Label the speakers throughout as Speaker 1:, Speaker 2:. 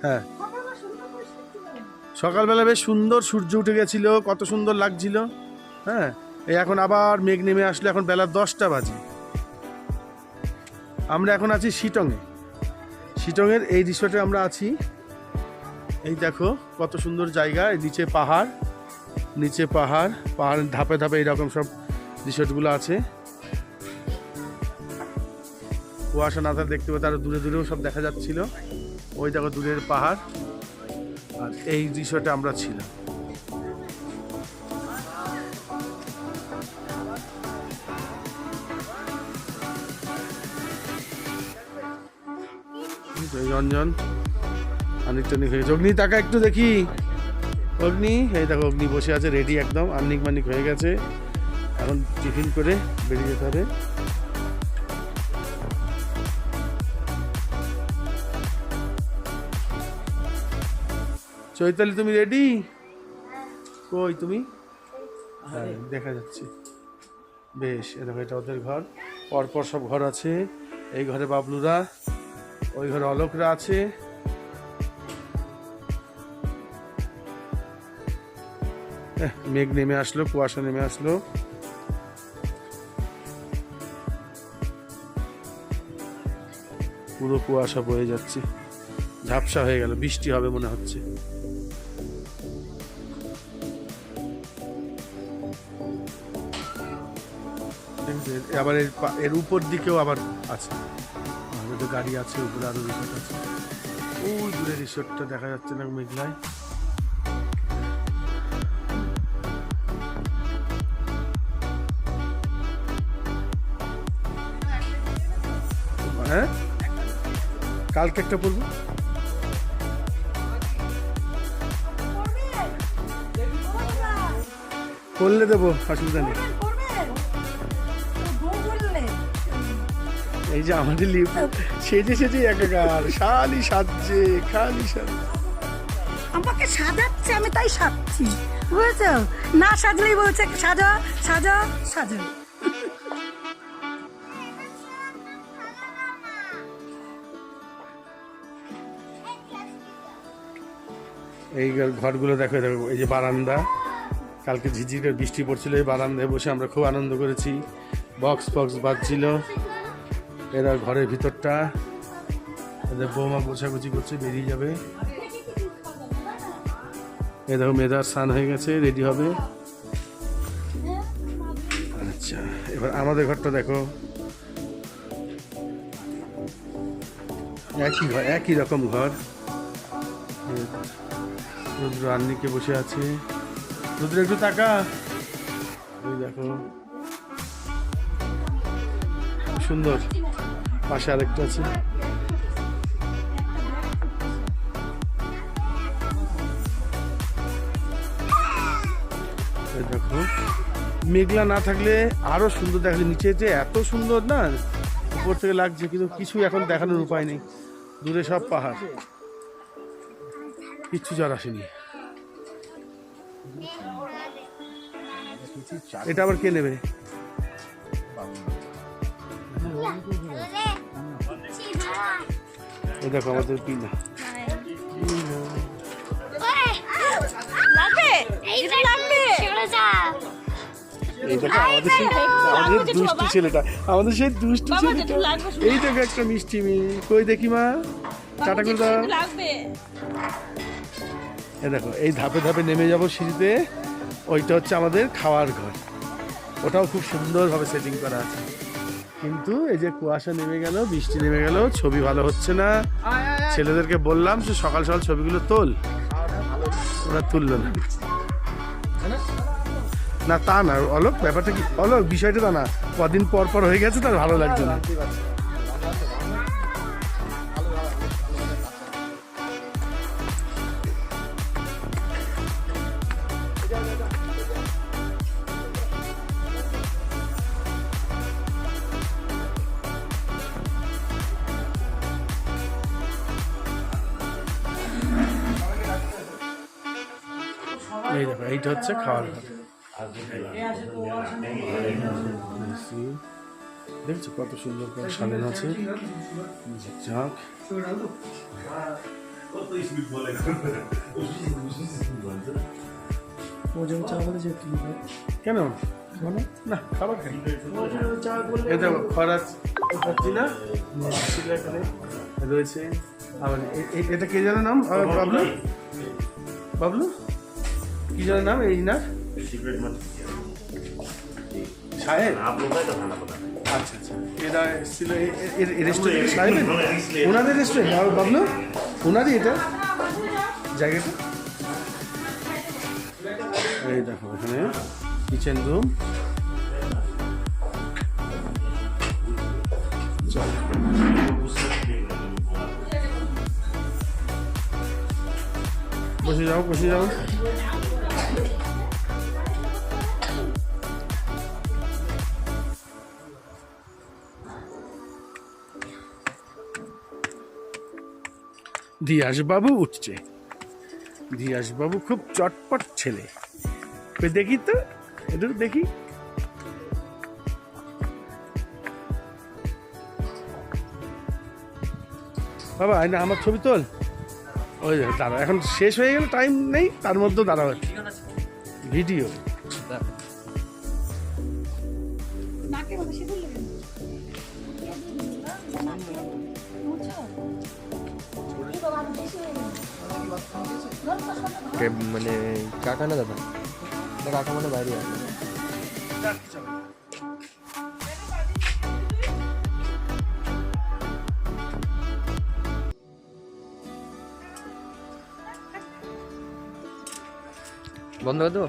Speaker 1: হ্যাঁ, সকালবেলা বেশ সুন্দর সূর্য উঠে গেছিল, কত সুন্দর লাগছিল। হ্যাঁ, এই এখন আবার মেঘ নেমে আসলো, এখন বেলা 10টা বাজে। আমরা এখন আছি শিটংয়ে। শিটংয়ের এই রিসোর্টে আমরা আছি। এই দেখো কত সুন্দর জায়গা, নিচে পাহাড়, নিচে পাহাড়, পাহাড়ের ধাপে ধাপে এইরকম সব রিসোর্টগুলো আছে। কুয়াশা না থাকলে দেখতে পাবে, আরো দূরে দূরেও সব দেখা যাচ্ছিল। ওই দেখো দূরের পাহাড়, আর এই রিসোর্টে আমরা ছিলাম। রঞ্জন আনিক টনিক হয়ে গেছে। অগ্নি টাকা একটু দেখি, অগ্নি, এই দেখো অগ্নি বসে আছে রেডি একদম, আনিক মানিক হয়ে গেছে। এখন টিফিন করে বেরিয়ে যেতে হবে। চৈতালি তুমি রেডি? কই তুমি? হ্যাঁ দেখা যাচ্ছে। বেশ, এ দেখো এটা ওদের ঘর, পরপর সব ঘর আছে। এই ঘরে বাবলুরা, ওই ঘরে অলোকরা আছে। মেঘ নেমে আসলো, কুয়াশা নেমে আসলো। পুরো কুয়াশা বয়ে যাচ্ছে, ঝাপসা হয়ে গেল, বৃষ্টি হবে মনে হচ্ছে। আবার এর উপর দিকেও আবার আছে, আমাদের গাড়ি আছে উপরে, আরো রিসোর্ট আছে। ওই দূরে রিসোর্টটা দেখা যাচ্ছে না মেঘলায়। হ্যাঁ, কালকে একটা পড়বো। করলে দেবো, অসুবিধা নেই। এই যে আমাদের লিপ সেজে সেজে একাকার, খালি সাজছে, খালি সাজছে।
Speaker 2: আমাকে সাজাচ্ছে, আমি তাই সাজছি, বুঝেছো? না সাজলেই বলছে সাজা সাজা সাজা।
Speaker 1: এই ঘরগুলো দেখো, দেখো এই যে বারান্দা, কালকে ঝিঝির বৃষ্টি পড়ছিল, এই বারান্দায় বসে আমরা খুব আনন্দ করেছি। বক্স ফক্স বাজছিল। এরা ঘরের ভিতরটা, এদের বৌমা গোছাগুছি করছে, বেরিয়ে যাবে। এ দেখো মেয়েদার স্নান হয়ে গেছে, রেডি হবে। আচ্ছা, এবার আমাদের ঘরটা দেখো, একই ঘর, একই রকম ঘর। রুদ্র আন্নিকে বসে আছে। রুদ্র একটু তাকা, ওই দেখো সুন্দর। পাশে আরেকটা আছে। দেখো মেঘলা না থাকলে আরো সুন্দর দেখাচ্ছে, নিচে যে এত সুন্দর না উপর থেকে লাগছে, কিন্তু কিছু এখন দেখানোর উপায় নেই। দূরে সব পাহাড়, কিচ্ছু জ্বর আসেনি। এটা আবার কে নেবে? এই দেখো আমাদের পিনা, এই দেখো আমাদের দুষ্টু ছেলেটা, আমাদের সেই দুষ্টু ছেলেটা। এই দেখো একটা মিষ্টি মেয়ে, কই দেখি মা, টাটা করে দাও। এই দেখো এই ধাপে ধাপে নেমে যাবো সিঁড়িতে, ওইটা হচ্ছে আমাদের খাওয়ার ঘর। ওটাও খুব সুন্দরভাবে সেটিং করা আছে, কিন্তু এই যে কুয়াশা নেমে গেল, বৃষ্টি নেমে গেল, ছবি ভালো হচ্ছে না। ছেলেদেরকে বললাম যে সকাল সকাল ছবিগুলো তোল, ওরা তুললো না। না তা না অলোক, ব্যাপারটা কি অলোক, বিষয়টা তা না, কদিন পর পর হয়ে গেছে, তার ভালো লাগছে না। এই দেখো এইটা হচ্ছে খাওয়ার ঘর। দেখছো কত সুন্দর করে সাজানো আছে, ঝিকঝাক।
Speaker 3: ওজন চা বলে যে কি
Speaker 1: কেন না খাবার খাই এই দেখো খরাজ খাচ্ছি না ছিল এখানে রয়েছে আবার এটা কে জানো নাম বাবলু বাবলু কি জানো নাম এই না সাহেব আচ্ছা আচ্ছা এরা এসেছিল রেস্টুরেন্ট সাহেবের ওনাদের রেস্টুরেন্ট বাবলু ওনারই এটা জায়গাটা এই দেখো এখানে কিচেন রুম বসে যাও বসে যাও দিয়াসবাবু উঠছে দিয়াসবাবু খুব চটপট ছেলে দেখি তো একটু দেখি বাবা না আমার ছবি তোল ওই দাঁড়া এখন শেষ হয়ে গেলে টাইম নেই তার মধ্যে দাঁড়াও ভিডিও
Speaker 3: মানে কাকা না দাদা কাকা মানে বাইরে আছে বন্ধ করে দেবো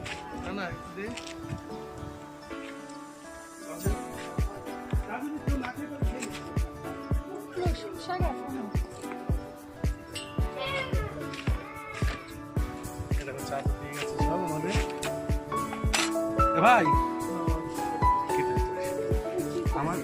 Speaker 1: ভাই আমার